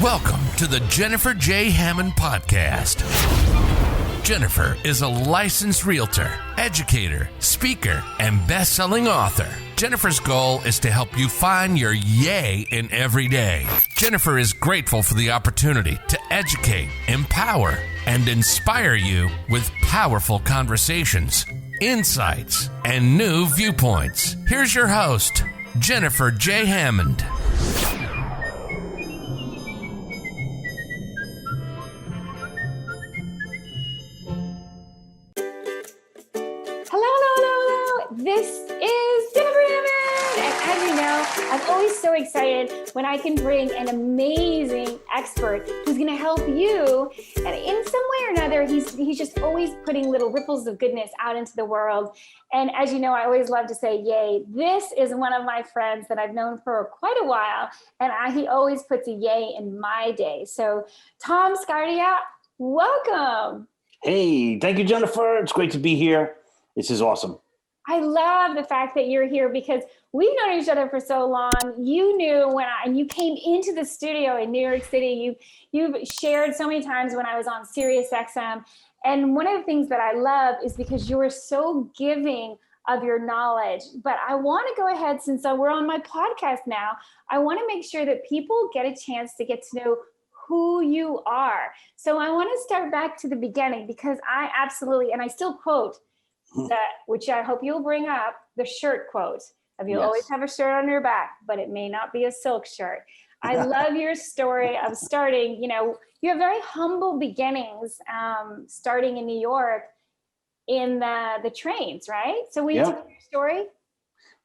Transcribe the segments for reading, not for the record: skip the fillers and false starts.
Welcome to the Jennifer J. Hammond Podcast. Jennifer is a licensed realtor, educator, speaker, and best-selling author. Jennifer's goal is to help you find your yay in every day. Jennifer is grateful for the opportunity to educate, empower, and inspire you with powerful conversations, insights, and new viewpoints. Here's your host, Jennifer J. Hammond. This is Jennifer Hammond, and as you know, I'm always so excited when I can bring an amazing expert who's going to help you, and in some way or another, he's just always putting little ripples of goodness out into the world. And as you know, I always love to say, yay. This is one of my friends that I've known for quite a while, and he always puts a yay in my day. So, Tom Scarda, welcome. Hey, thank you, Jennifer. It's great to be here. This is awesome. I love the fact that you're here because we've known each other for so long. You knew and you came into the studio in New York City. You've shared so many times when I was on Sirius XM. And one of the things that I love is because you are so giving of your knowledge. But I want to go ahead, since we're on my podcast now, I want to make sure that people get a chance to get to know who you are. So I want to start back to the beginning because I absolutely, and I still quote, which I hope you'll bring up, the shirt quote of you'll always have a shirt on your back, but it may not be a silk shirt. I love your story of starting, you have very humble beginnings, starting in New York in the trains, right? So will you tell your story?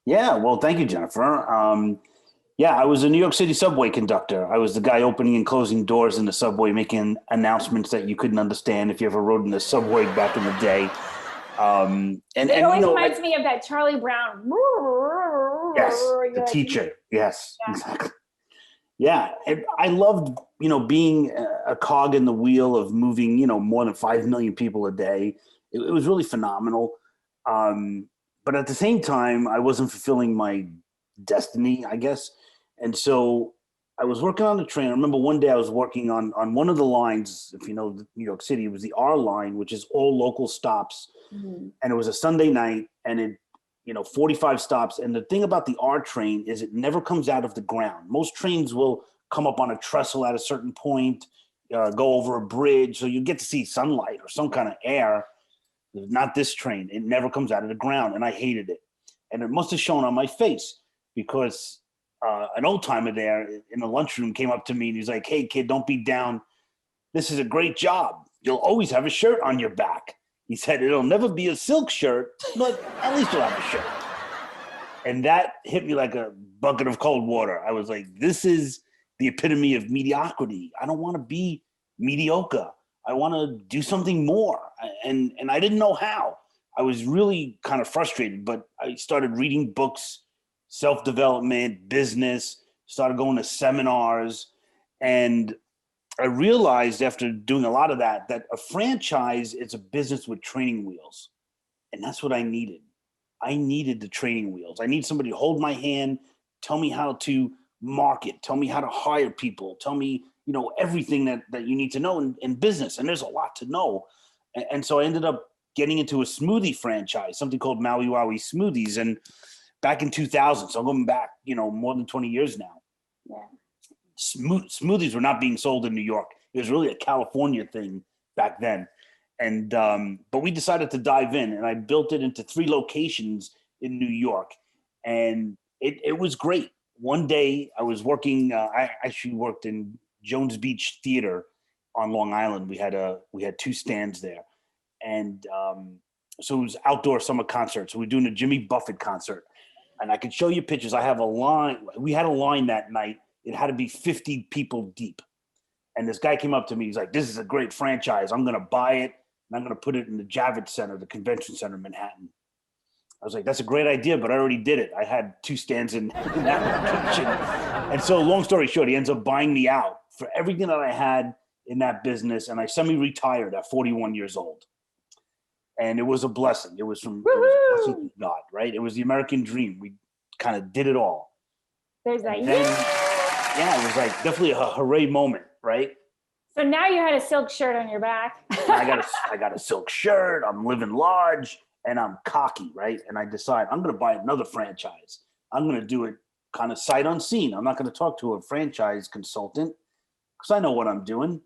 Yeah, well, thank you, Jennifer. I was a New York City subway conductor. I was the guy opening and closing doors in the subway, making announcements that you couldn't understand if you ever rode in the subway back in the day. It always reminds me of that Charlie Brown. Yes, the teacher. Yes, exactly. Yeah, I loved, being a cog in the wheel of moving, more than 5 million people a day. It was really phenomenal. But at the same time, I wasn't fulfilling my destiny, I guess. And so I was working on the train. I remember one day I was working on one of the lines, if you know New York City, it was the R line, which is all local stops. Mm-hmm. And it was a Sunday night and it, 45 stops. And the thing about the R train is it never comes out of the ground. Most trains will come up on a trestle at a certain point, go over a bridge. So you get to see sunlight or some kind of air. Not this train. It never comes out of the ground. And I hated it. And it must have shown on my face because an old timer there in the lunchroom came up to me and he's like, "Hey kid, don't be down. This is a great job. You'll always have a shirt on your back." He said, "It'll never be a silk shirt, but at least you'll have a shirt." And that hit me like a bucket of cold water. I was like, this is the epitome of mediocrity. I don't want to be mediocre. I want to do something more. And I didn't know how. I was really kind of frustrated, but I started reading books, self-development, business, started going to seminars. And I realized after doing a lot of that a franchise is a business with training wheels. And that's what I needed. I needed the training wheels. I need somebody to hold my hand, tell me how to market, tell me how to hire people, tell me, everything that you need to know in business. And there's a lot to know. And so I ended up getting into a smoothie franchise, something called Maui Wowie Smoothies. And back in 2000, so I'm going back, more than 20 years now. Yeah. Smoothies were not being sold in New York. It was really a California thing back then. And but we decided to dive in, and I built it into 3 locations in New York. And it was great. One day I was working, I actually worked in Jones Beach Theater on Long Island. We had 2 stands there. And so it was outdoor summer concert. So we're doing a Jimmy Buffett concert. And I could show you pictures. I have a line. We had a line that night. It had to be 50 people deep. And this guy came up to me. He's like, "This is a great franchise. I'm going to buy it, and I'm going to put it in the Javits Center, the convention center in Manhattan." I was like, "That's a great idea, but I already did it. I had 2 stands in that location." And so long story short, he ends up buying me out for everything that I had in that business. And I semi-retired at 41 years old. And it was a blessing. It was a blessing from God, right? It was the American dream. We kind of did it all. There's that. Yeah, it was like definitely a hooray moment, right? So now you had a silk shirt on your back. I got a silk shirt. I'm living large, and I'm cocky, right? And I decide I'm going to buy another franchise. I'm going to do it kind of sight unseen. I'm not going to talk to a franchise consultant because I know what I'm doing.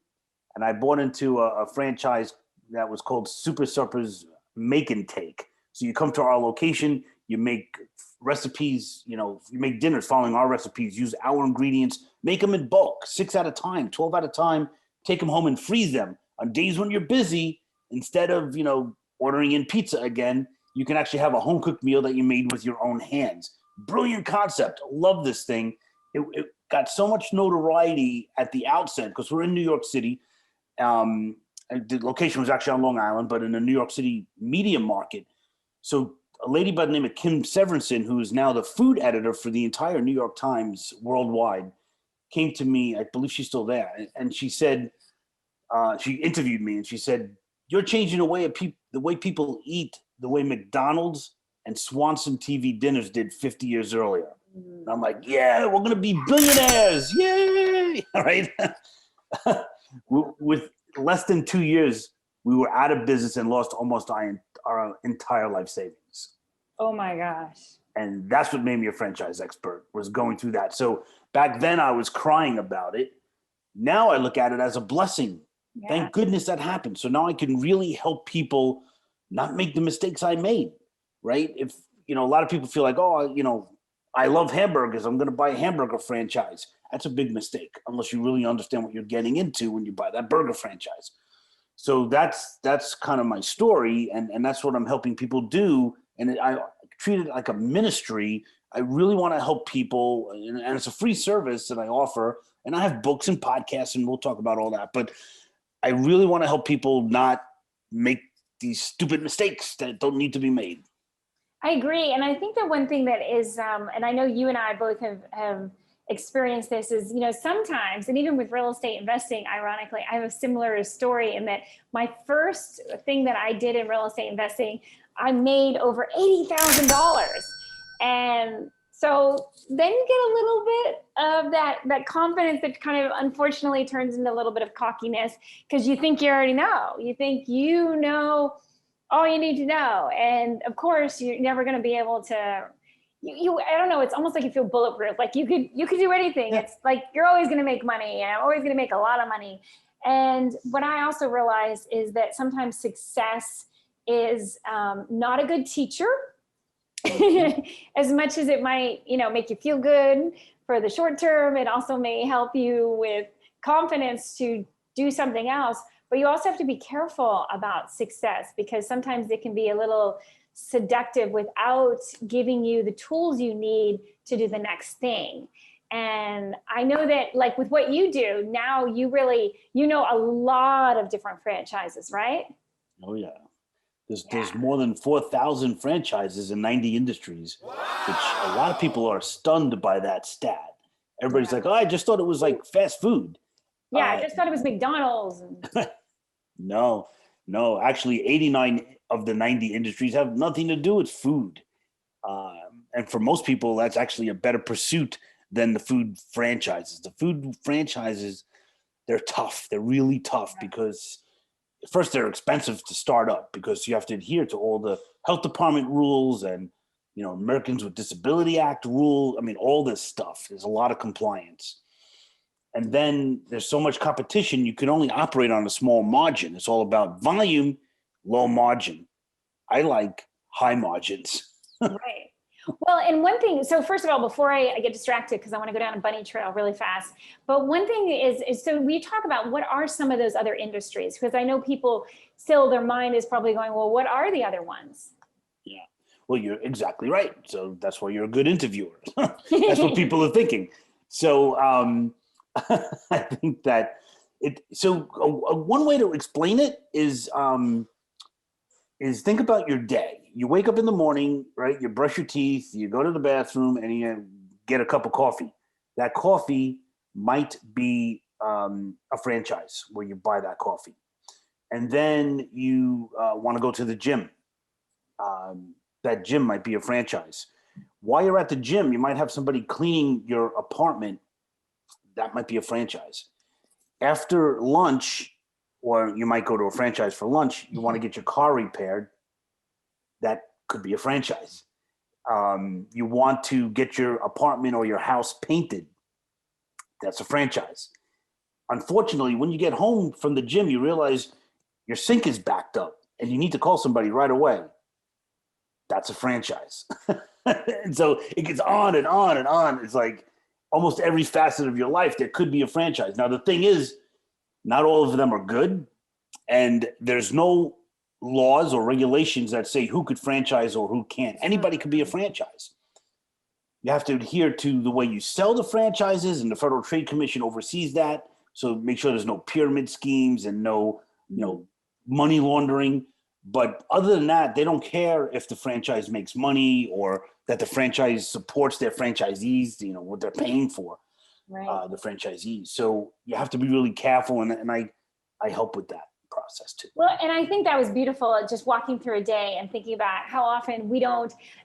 And I bought into a franchise that was called Super Suppers Make and Take. So you come to our location, you make recipes, you make dinners following our recipes, use our ingredients, make them in bulk, 6 at a time, 12 at a time, take them home and freeze them. On days when you're busy, instead of, ordering in pizza again, you can actually have a home cooked meal that you made with your own hands. Brilliant concept. Love this thing. It got so much notoriety at the outset because we're in New York City. The location was actually on Long Island, but in the New York City media market. So a lady by the name of Kim Severinsen, who is now the food editor for the entire New York Times worldwide, came to me. I believe she's still there. And she said, she interviewed me and she said, "You're changing the way people eat, the way McDonald's and Swanson TV dinners did 50 years earlier." And I'm like, yeah, we're going to be billionaires. Yay. All right. With less than 2 years, we were out of business and lost almost our entire life savings. Oh my gosh. And that's what made me a franchise expert, was going through that. So back then I was crying about it. Now I look at it as a blessing. Yeah. Thank goodness that happened. So now I can really help people not make the mistakes I made, right? If, a lot of people feel like, I love hamburgers, I'm going to buy a hamburger franchise. That's a big mistake, unless you really understand what you're getting into when you buy that burger franchise. So that's kind of my story, and that's what I'm helping people do. And I treat it like a ministry. I really want to help people, and it's a free service that I offer. And I have books and podcasts, and we'll talk about all that. But I really want to help people not make these stupid mistakes that don't need to be made. I agree. And I think that one thing that is, and I know you and I both have experienced this, is, sometimes, and even with real estate investing, ironically, I have a similar story in that my first thing that I did in real estate investing, I made over $80,000. And so then you get a little bit of that confidence that kind of unfortunately turns into a little bit of cockiness, because you think you already know. You think you know all you need to know. And of course, you're never going to be able to, I don't know, it's almost like you feel bulletproof. Like you could do anything. Yeah. It's like, you're always going to make money, and I'm always going to make a lot of money. And what I also realized is that sometimes success is not a good teacher. As much as it might, make you feel good for the short term, it also may help you with confidence to do something else. But you also have to be careful about success, because sometimes it can be a little seductive without giving you the tools you need to do the next thing. And I know that, like, with what you do now, you really, a lot of different franchises, right? Oh yeah. There's more than 4,000 franchises in 90 industries, which a lot of people are stunned by that stat. Everybody's like, "Oh, I just thought it was like fast food." Yeah, I just thought it was McDonald's. No, actually 89 of the 90 industries have nothing to do with food. And for most people, that's actually a better pursuit than the food franchises. The food franchises, they're tough. They're really tough because first, they're expensive to start up because you have to adhere to all the health department rules and, Americans with Disability Act rule. I mean, all this stuff. There's a lot of compliance. And then there's so much competition, you can only operate on a small margin. It's all about volume, low margin. I like high margins. Right. Well, and one thing, so first of all, before I get distracted, because I want to go down a bunny trail really fast, but one thing is so we talk about what are some of those other industries, because I know people still, their mind is probably going, well, what are the other ones? Yeah, well, you're exactly right. So that's why you're a good interviewer. That's what people are thinking. So I think that one way to explain it is think about your day. You wake up in the morning, right? You brush your teeth, you go to the bathroom, and you get a cup of coffee. That coffee might be a franchise where you buy that coffee. And then you want to go to the gym. That gym might be a franchise. While you're at the gym, you might have somebody cleaning your apartment that might be a franchise. After lunch, or you might go to a franchise for lunch, you want to get your car repaired, that could be a franchise. You want to get your apartment or your house painted, that's a franchise. Unfortunately, when you get home from the gym, you realize your sink is backed up and you need to call somebody right away. That's a franchise. And so it gets on and on and on. It's like almost every facet of your life, there could be a franchise. Now, the thing is, not all of them are good. And there's no laws or regulations that say who could franchise or who can't. Anybody could be a franchise. You have to adhere to the way you sell the franchises, and the Federal Trade Commission oversees that. So make sure there's no pyramid schemes and no, money laundering. But other than that, they don't care if the franchise makes money or that the franchise supports their franchisees, what they're paying for, the franchisees. So you have to be really careful, and I help with that process too. Well, and I think that was beautiful, just walking through a day and thinking about how often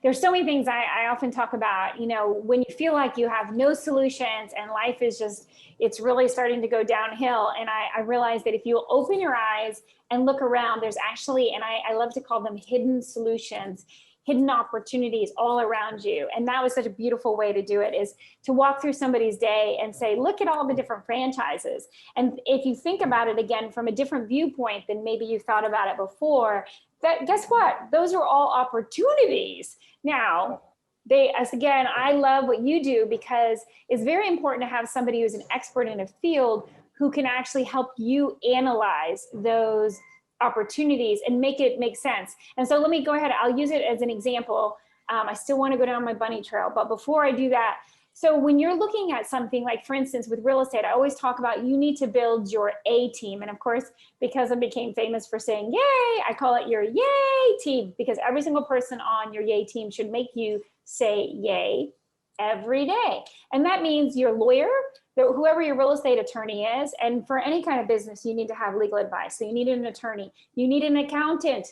there's so many things I often talk about, when you feel like you have no solutions and life is it's really starting to go downhill. And I realized that if you'll open your eyes and look around, there's actually, and I love to call them hidden solutions, hidden opportunities all around you. And that was such a beautiful way to do it, is to walk through somebody's day and say, look at all the different franchises. And if you think about it again from a different viewpoint than maybe you thought about it before, guess what? Those are all opportunities. Now, I love what you do, because it's very important to have somebody who's an expert in a field who can actually help you analyze those opportunities and make it make sense. And so let me go ahead. I'll use it as an example. I still want to go down my bunny trail, but before I do that, so when you're looking at something like, for instance, with real estate, I always talk about you need to build your A team. And of course, because I became famous for saying yay, I call it your yay team, because every single person on your yay team should make you say yay every day. And that means your lawyer, whoever your real estate attorney is, and for any kind of business, you need to have legal advice. So you need an attorney, you need an accountant.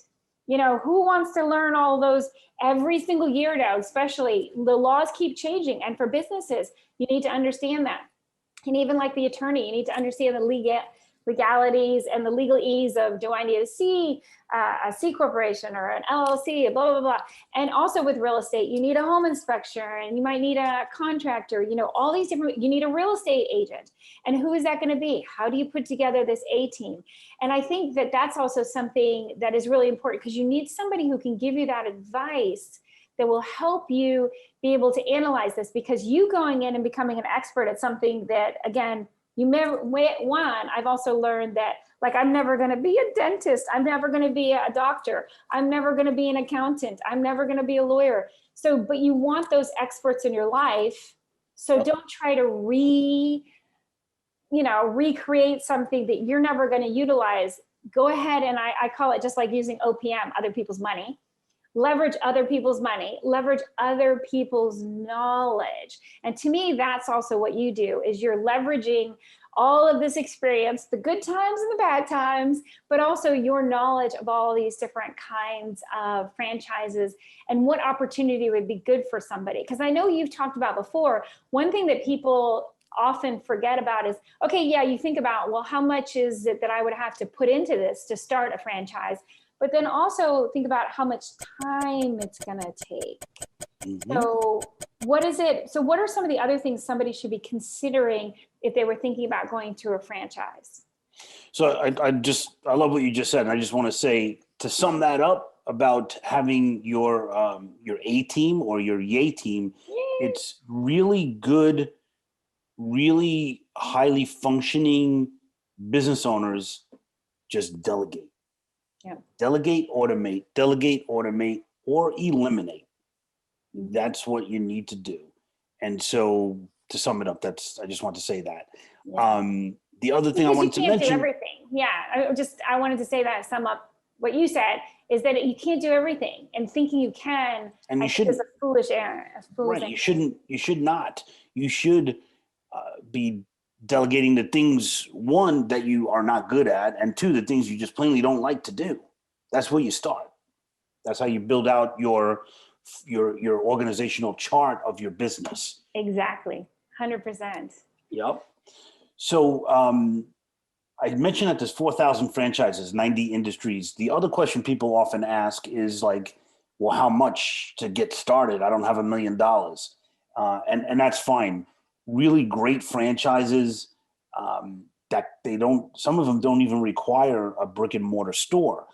Who wants to learn all those every single year now, especially the laws keep changing. And for businesses, you need to understand that. And even like the attorney, you need to understand the legalities and the legalese of, do I need a C corporation or an LLC, blah, blah, blah. And also with real estate, you need a home inspector, and you might need a contractor, all these different, you need a real estate agent. And who is that going to be? How do you put together this A team? And I think that that's also something that is really important, because you need somebody who can give you that advice that will help you be able to analyze this, because you going in and becoming an expert at something that, again, I've also learned that, like, I'm never going to be a dentist. I'm never going to be a doctor. I'm never going to be an accountant. I'm never going to be a lawyer. So, but you want those experts in your life. So don't try to recreate something that you're never going to utilize. Go ahead, and I call it just like using OPM, other people's money. Leverage other people's money, leverage other people's knowledge. And to me, that's also what you do, is you're leveraging all of this experience, the good times and the bad times, but also your knowledge of all these different kinds of franchises and what opportunity would be good for somebody. Because I know you've talked about before, one thing that people often forget about is, okay, yeah, you think about, well, how much is it that I would have to put into this to start a franchise? But then also think about how much time it's going to take. Mm-hmm. So what are some of the other things somebody should be considering if they were thinking about going through a franchise? So I love what you just said. And I just want to say, to sum that up about having your A team or your yay team, it's really good, really highly functioning business owners just delegate. Yeah. Delegate, automate, or eliminate. That's what you need to do. And so, to sum it up, I just want to say that. Yeah. The other thing I wanted to mention. You can't do everything. Yeah, I wanted to say that, sum up what you said, is that you can't do everything, and thinking you can, and you shouldn't. Is a foolish error. Right. You shouldn't. You should not. You should be delegating the things, one, that you are not good at, and two, the things you just plainly don't like to do. That's where you start. That's how you build out your organizational chart of your business. Exactly. 100%. Yep. So I mentioned that there's 4,000 franchises, 90 industries. The other question people often ask is like, well, how much to get started? I don't have $1 million. And that's fine. Really great franchises that some of them don't even require a brick and mortar store.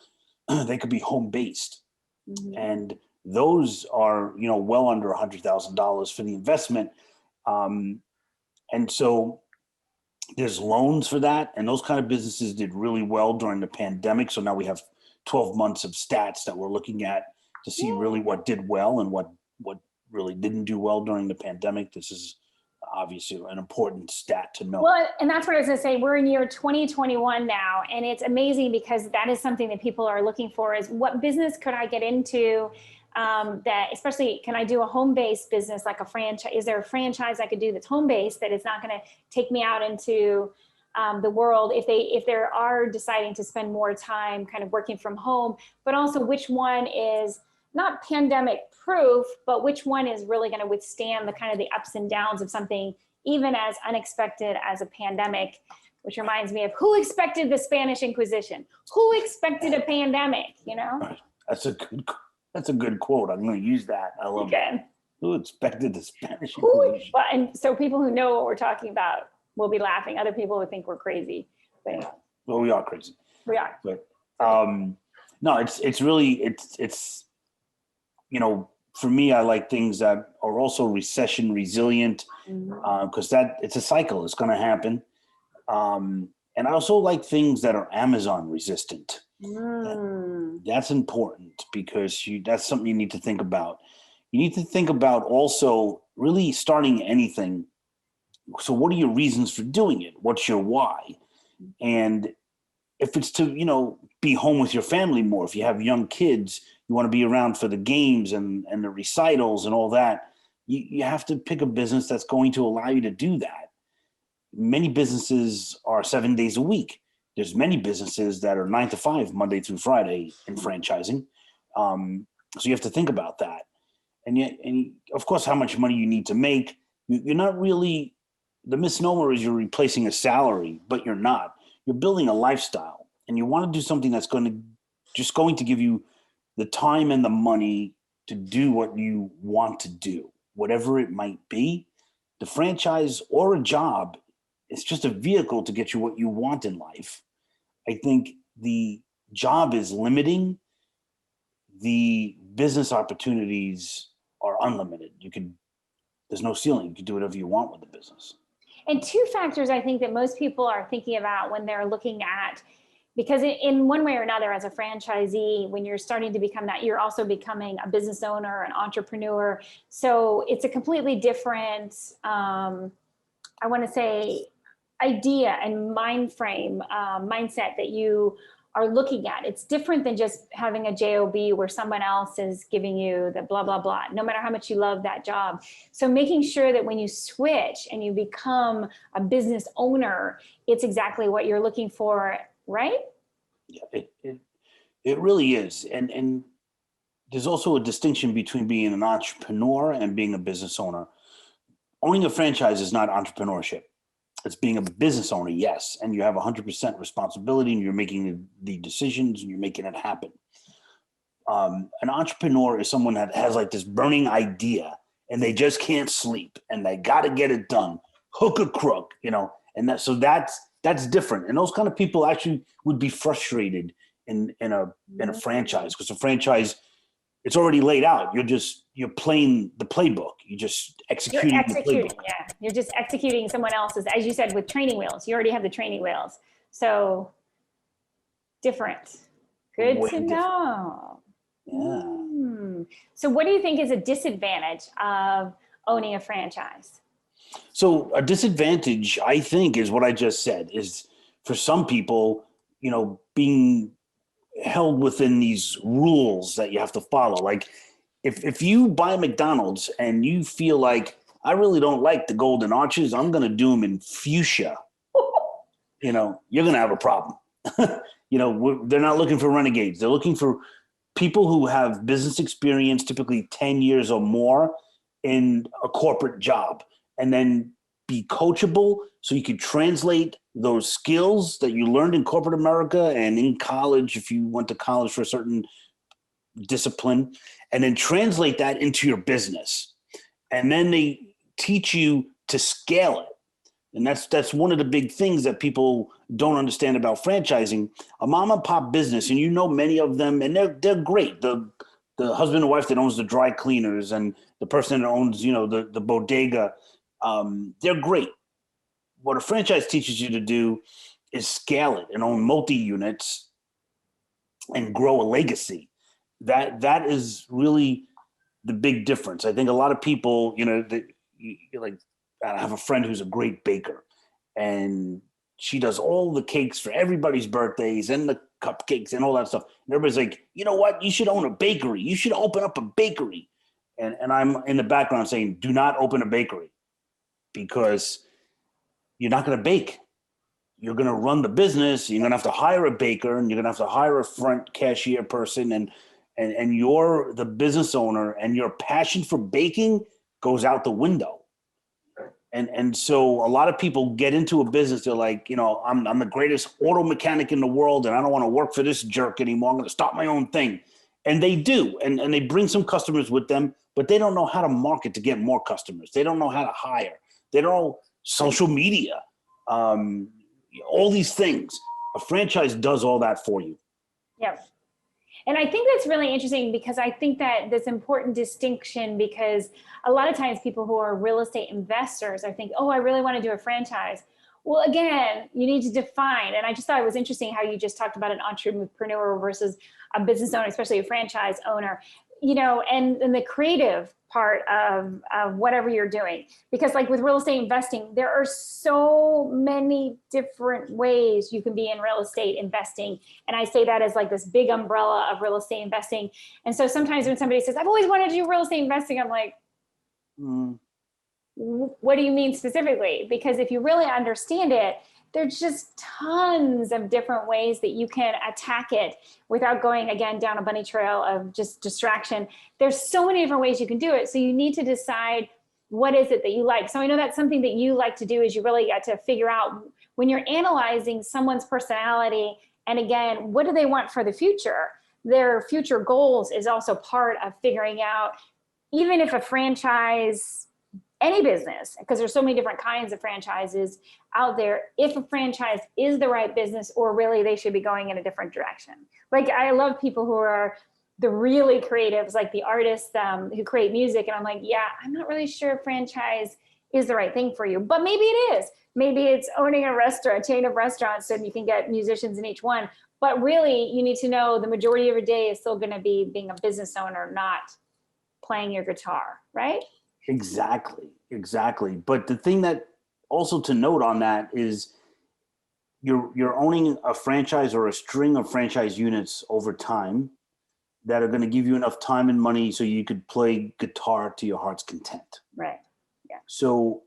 They could be home based. Mm-hmm. And those are, well under $100,000 for the investment. And so there's loans for that. And those kind of businesses did really well during the pandemic. So now we have 12 months of stats that we're looking at to see really what did well and what really didn't do well during the pandemic. This is obviously an important stat to know. Well, and that's what I was going to say. We're in year 2021 now, and it's amazing because that is something that people are looking for is what business could I get into that, especially, can I do a home-based business like a franchise? Is there a franchise I could do that's home-based that is not going to take me out into the world if they are deciding to spend more time kind of working from home, but also which one is not pandemic proof, but which one is really going to withstand the kind of the ups and downs of something even as unexpected as a pandemic, which reminds me of who expected the Spanish Inquisition? Who expected a pandemic, That's a good quote. I'm going to use that. I love it. Who expected the Spanish Inquisition? And so people who know what we're talking about will be laughing. Other people would think we're crazy. But anyway. Well, we are crazy. We are. But no, it's really for me, I like things that are also recession resilient because it's a cycle. It's going to happen. And I also like things that are Amazon resistant. That's important because that's something you need to think about. You need to think about also really starting anything. So what are your reasons for doing it? What's your why? And if it's to, be home with your family more, if you have young kids, you want to be around for the games and the recitals and all that, you have to pick a business that's going to allow you to do that. Many businesses are 7 days a week. There's many businesses that are 9 to 5, Monday through Friday in franchising. So you have to think about that. And of course, how much money you need to make. You're not really, the misnomer is you're replacing a salary, but you're not. You're building a lifestyle, and you want to do something that's going to give you the time and the money to do what you want to do, whatever it might be. The franchise or a job, it's just a vehicle to get you what you want in life. I think the job is limiting. The business opportunities are unlimited. There's no ceiling. You can do whatever you want with the business. And two factors I think that most people are thinking about when they're looking at, because in one way or another, as a franchisee, when you're starting to become that, you're also becoming a business owner, an entrepreneur. So it's a completely different, I want to say, idea and mindset that you are looking at. It's different than just having a job where someone else is giving you the blah, blah, blah, no matter how much you love that job. So making sure that when you switch and you become a business owner, it's exactly what you're looking for, right? Yeah, it really is. And there's also a distinction between being an entrepreneur and being a business owner. Owning a franchise is not entrepreneurship. It's being a business owner, yes, and you have 100% responsibility, and you're making the decisions, and you're making it happen. An entrepreneur is someone that has like this burning idea, and they just can't sleep, and they got to get it done, hook or crook, and that's different. And those kind of people actually would be frustrated in a franchise, because a franchise, it's already laid out. You're playing the playbook. You're just executing the playbook. Yeah. You're just executing someone else's, as you said, with training wheels. You already have the training wheels. So different. Good to know. Yeah. So what do you think is a disadvantage of owning a franchise? So a disadvantage, I think, is what I just said, is for some people, being held within these rules that you have to follow. Like if you buy McDonald's and you feel like, I really don't like the golden arches, I'm going to do them in fuchsia, you're going to have a problem. They're not looking for renegades. They're looking for people who have business experience, typically 10 years or more in a corporate job. And then be coachable so you can translate those skills that you learned in corporate America and in college, if you went to college for a certain discipline, and then translate that into your business. And then they teach you to scale it. And that's one of the big things that people don't understand about franchising. A mom and pop business, and you know many of them, and they're great. The husband and wife that owns the dry cleaners and the person that owns, the bodega, they're great. What a franchise teaches you to do is scale it and own multi-units and grow a legacy. That is really the big difference. I think a lot of people, I have a friend who's a great baker, and she does all the cakes for everybody's birthdays and the cupcakes and all that stuff. And everybody's like, you know what? You should own a bakery. You should open up a bakery. And I'm in the background saying, do not open a bakery, because you're not going to bake. You're going to run the business. You're going to have to hire a baker, and you're going to have to hire a front cashier person, and you're the business owner, and your passion for baking goes out the window. And so a lot of people get into a business. They're like, I'm the greatest auto mechanic in the world, and I don't want to work for this jerk anymore. I'm going to start my own thing. And they do. And they bring some customers with them, but they don't know how to market to get more customers. They don't know how to hire. They don't know social media, all these things. A franchise does all that for you. Yep. And I think that's really interesting, because I think that this important distinction, because a lot of times people who are real estate investors are thinking, oh, I really want to do a franchise. Well, again, you need to define. And I just thought it was interesting how you just talked about an entrepreneur versus a business owner, especially a franchise owner, and the creative part of whatever you're doing. Because like with real estate investing, there are so many different ways you can be in real estate investing. And I say that as like this big umbrella of real estate investing. And so sometimes when somebody says, I've always wanted to do real estate investing, I'm like, what do you mean specifically? Because if you really understand it, there's just tons of different ways that you can attack it without going, again, down a bunny trail of just distraction. There's so many different ways you can do it. So you need to decide, what is it that you like? So I know that's something that you like to do, is you really got to figure out when you're analyzing someone's personality. And again, what do they want for the future? Their future goals is also part of figuring out, even if a franchise, any business, because there's so many different kinds of franchises out there, if a franchise is the right business, or really they should be going in a different direction. Like I love people who are the really creatives, like the artists who create music. And I'm like, yeah, I'm not really sure franchise is the right thing for you, but maybe it is. Maybe it's owning a chain of restaurants, so you can get musicians in each one. But really, you need to know the majority of your day is still going to be being a business owner, not playing your guitar, right? Exactly. But the thing that also to note on that is you're owning a franchise or a string of franchise units over time that are going to give you enough time and money so you could play guitar to your heart's content. Right. Yeah. So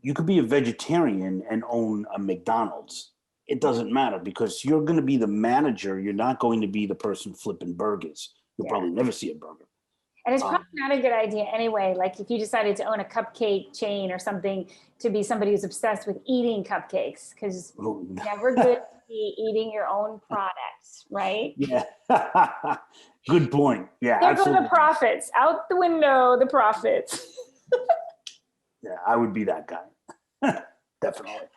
you could be a vegetarian and own a McDonald's. It doesn't matter, because you're going to be the manager. You're not going to be the person flipping burgers. You'll probably never see a burger. And it's probably not a good idea anyway. Like if you decided to own a cupcake chain or something, to be somebody who's obsessed with eating cupcakes, because it's never good to be eating your own products, right? Yeah. Good point. Yeah. There go the profits. Out the window, the profits. Yeah, I would be that guy. Definitely.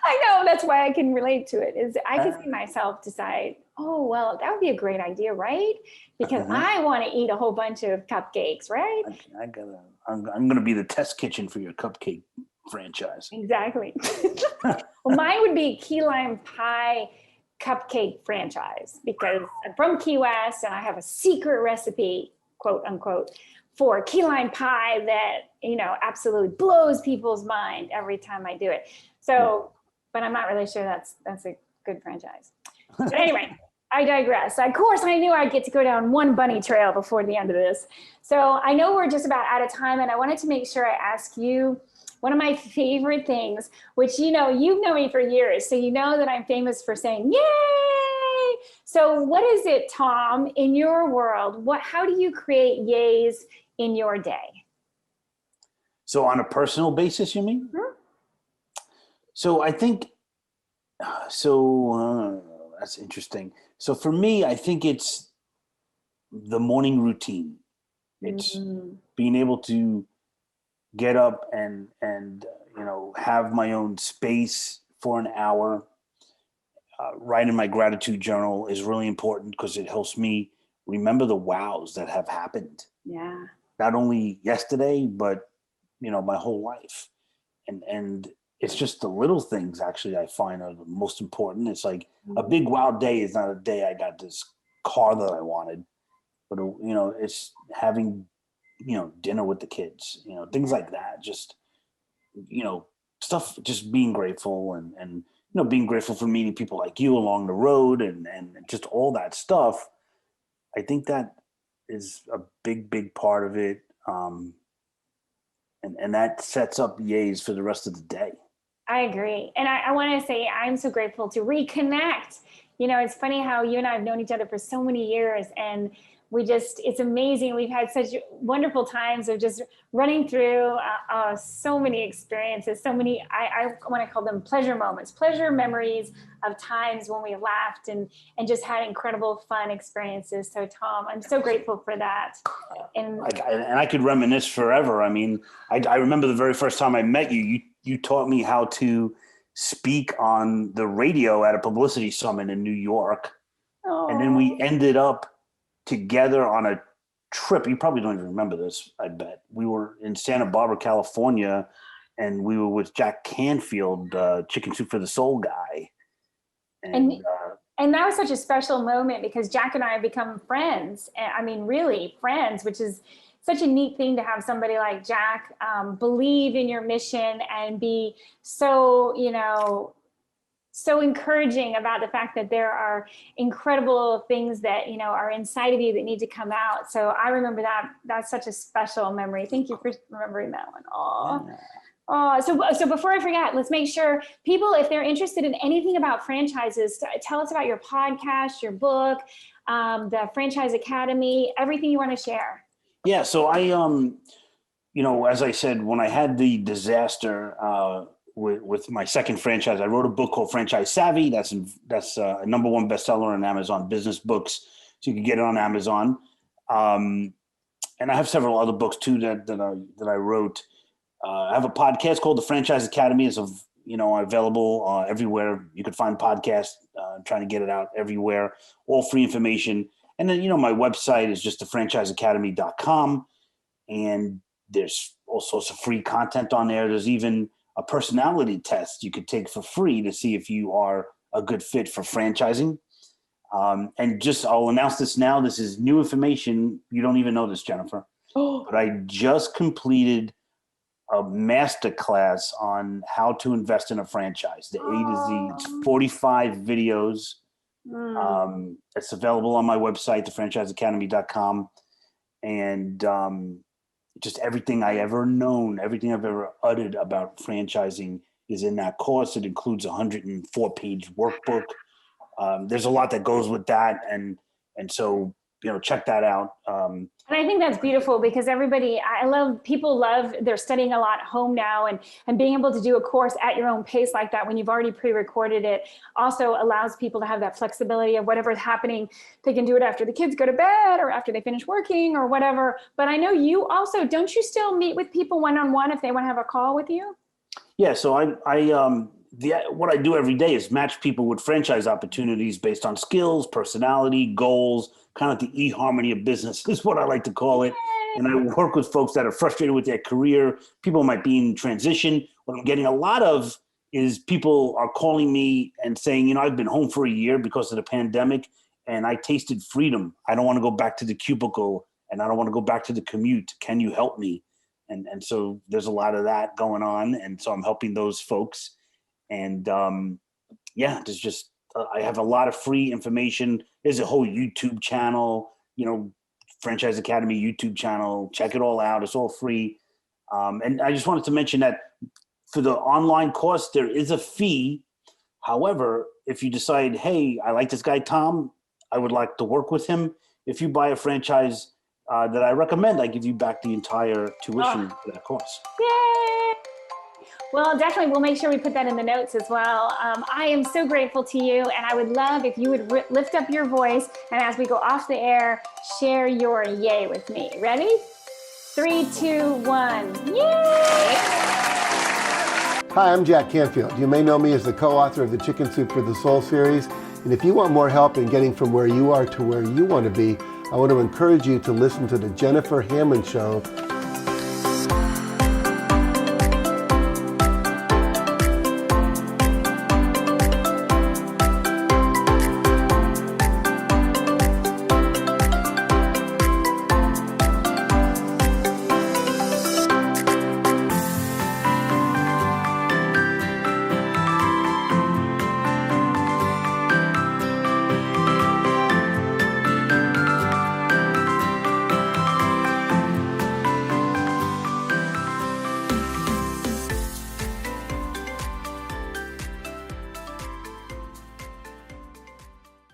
I know, that's why I can relate to it, is I can see myself decide, oh, well, that would be a great idea, right? Because I want to eat a whole bunch of cupcakes, right? I'm going to be the test kitchen for your cupcake franchise. Exactly. Well, mine would be key lime pie cupcake franchise, because I'm from Key West and I have a secret recipe, quote unquote, for key lime pie that, absolutely blows people's mind every time I do it. So, but I'm not really sure that's a good franchise. But anyway, I digress. Of course, I knew I'd get to go down one bunny trail before the end of this. So I know we're just about out of time, and I wanted to make sure I ask you one of my favorite things, which, you've known me for years, so you know that I'm famous for saying, yay! So what is it, Tom, in your world? How do you create yays in your day? So on a personal basis, you mean? Mm-hmm. So I think, that's interesting. So for me, I think it's the morning routine. It's being able to get up and have my own space for an hour. Writing my gratitude journal is really important because it helps me remember the wows that have happened. Yeah. Not only yesterday, but my whole life. And it's just the little things actually I find are the most important. It's like a big wow day is not a day I got this car that I wanted, but it's having dinner with the kids, things like that. Just stuff, just being grateful and being grateful for meeting people like you along the road and just all that stuff. I think that is a big part of it. And that sets up yays for the rest of the day. I agree. And I want to say I'm so grateful to reconnect. It's funny how you and I have known each other for so many years, and it's amazing. We've had such wonderful times of just running through so many experiences, so many, I want to call them pleasure moments, pleasure memories of times when we laughed and just had incredible fun experiences. So Tom, I'm so grateful for that. And I could reminisce forever. I mean, I remember the very first time I met you, you taught me how to speak on the radio at a publicity summit in New York. And then we ended up together on a trip. You probably don't even remember this, I bet. We were in Santa Barbara, California, and we were with Jack Canfield, Chicken Soup for the Soul guy. And that was such a special moment because Jack and I have become friends. I mean, really friends, which is such a neat thing to have somebody like Jack believe in your mission and be so, so encouraging about the fact that there are incredible things that, are inside of you that need to come out. So I remember that. That's such a special memory. Thank you for remembering that one. So before I forget, let's make sure people, if they're interested in anything about franchises, tell us about your podcast, your book, the Franchise Academy, everything you want to share. Yeah. So I, as I said, when I had the disaster, with my second franchise, I wrote a book called Franchise Savvy. That's a #1 bestseller on Amazon Business Books, so you can get it on Amazon. And I have several other books too that I wrote. I have a podcast called The Franchise Academy. It's available everywhere you could find podcasts. I'm trying to get it out everywhere. All free information. And then my website is just thefranchiseacademy.com, and there's all sorts of free content on there. There's even a personality test you could take for free to see if you are a good fit for franchising. And I'll announce this now. This is new information. You don't even know this, Jennifer. But I just completed a masterclass on how to invest in a franchise, the A to Z. It's 45 videos. It's available on my website, thefranchiseacademy.com. And just everything I ever known, everything I've ever uttered about franchising is in that course. It includes a 104-page workbook. There's a lot that goes with that. And so, check that out. And I think that's beautiful because people love, they're studying a lot at home now, and being able to do a course at your own pace like that when you've already pre-recorded it also allows people to have that flexibility of whatever's happening. They can do it after the kids go to bed or after they finish working or whatever. But I know you also, don't you still meet with people one-on-one if they want to have a call with you? Yeah. So what I do every day is match people with franchise opportunities based on skills, personality, goals, kind of the eHarmony of business is what I like to call it. And I work with folks that are frustrated with their career. People might be in transition. What I'm getting a lot of is people are calling me and saying, I've been home for a year because of the pandemic and I tasted freedom. I don't want to go back to the cubicle and I don't want to go back to the commute. Can you help me? And so there's a lot of that going on. And so I'm helping those folks. And there's just, I have a lot of free information. There's a whole YouTube channel, Franchise Academy YouTube channel. Check it all out. It's all free. And I just wanted to mention that for the online course, there is a fee. However, if you decide, hey, I like this guy, Tom, I would like to work with him. If you buy a franchise that I recommend, I give you back the entire tuition for that course. Yay! Well, definitely, we'll make sure we put that in the notes as well. I am so grateful to you, and I would love if you would lift up your voice, and as we go off the air, share your yay with me. Ready? 3, 2, 1. Yay! Hi, I'm Jack Canfield. You may know me as the co-author of the Chicken Soup for the Soul series, and if you want more help in getting from where you are to where you want to be, I want to encourage you to listen to the Jennifer Hammond Show